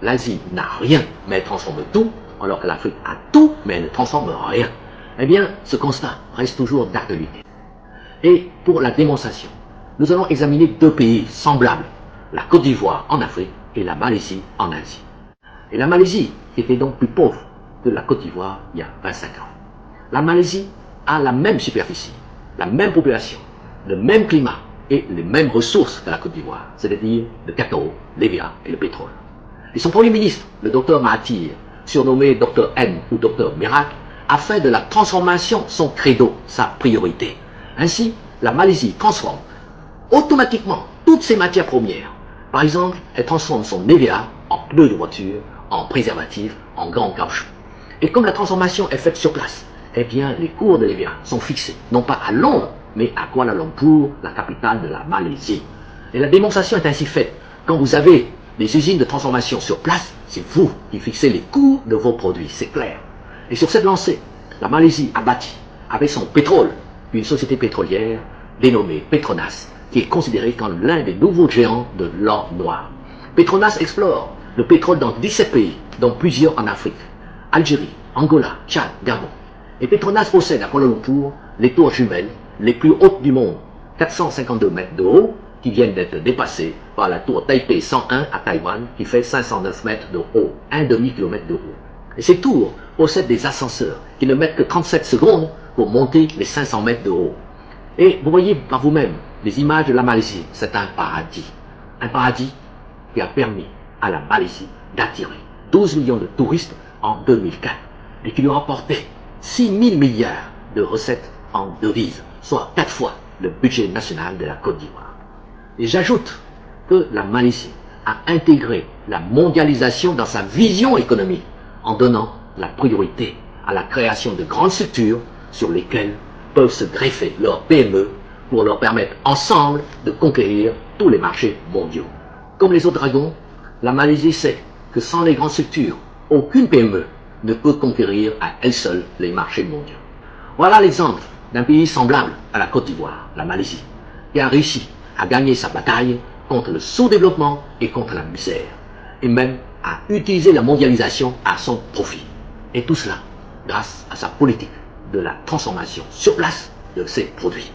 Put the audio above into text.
l'Asie n'a rien, mais elle transforme tout, alors que l'Afrique a tout, mais elle ne transforme rien. Eh bien, ce constat reste toujours d'actualité. Et pour la démonstration, nous allons examiner deux pays semblables, la Côte d'Ivoire en Afrique et la Malaisie en Asie. Et la Malaisie était donc plus pauvre que la Côte d'Ivoire il y a 25 ans. La Malaisie a la même superficie, la même population, le même climat et les mêmes ressources que la Côte d'Ivoire, c'est-à-dire le cacao, l'EVA et le pétrole. Et son premier ministre, le docteur Mahathir, surnommé Dr M ou Dr Miracle, a fait de la transformation son credo, sa priorité. Ainsi, la Malaisie transforme automatiquement toutes ses matières premières. Par exemple, elle transforme son EVA en pneus de voiture, en préservatifs, en gants caoutchouc. Et comme la transformation est faite sur place, eh bien, les cours de l'EVA sont fixés, non pas à Londres, mais à Kuala Lumpur, la capitale de la Malaisie. Et la démonstration est ainsi faite. Quand vous avez des usines de transformation sur place, c'est vous qui fixez les cours de vos produits, c'est clair. Et sur cette lancée, la Malaisie a bâti, avec son pétrole, une société pétrolière dénommée Petronas, qui est considérée comme l'un des nouveaux géants de l'or noir. Petronas explore le pétrole dans 17 pays, dont plusieurs en Afrique, Algérie, Angola, Tchad, Gabon. Et Petronas possède à Kuala Lumpur les tours jumelles les plus hautes du monde, 452 mètres de haut, qui viennent d'être dépassées par la tour Taipei 101 à Taïwan, qui fait 509 mètres de haut, un demi-kilomètre de haut. Et ces tours possèdent des ascenseurs qui ne mettent que 37 secondes pour monter les 500 mètres de haut. Et vous voyez par vous-même les images de la Malaisie, c'est un paradis. Un paradis qui a permis à la Malaisie d'attirer 12 millions de touristes en 2004 et qui lui a rapporté 6 000 milliards de recettes en devises, soit 4 fois le budget national de la Côte d'Ivoire. Et j'ajoute que la Malaisie a intégré la mondialisation dans sa vision économique en donnant la priorité à la création de grandes structures sur lesquelles peuvent se greffer leurs PME pour leur permettre ensemble de conquérir tous les marchés mondiaux. Comme les autres dragons, la Malaisie sait que sans les grandes structures, aucune PME ne peut conquérir à elle seule les marchés mondiaux. Voilà l'exemple d'un pays semblable à la Côte d'Ivoire, la Malaisie, qui a réussi à gagner sa bataille contre le sous-développement et contre la misère, et même à utiliser la mondialisation à son profit. Et tout cela grâce à sa politique de la transformation sur place de ses produits.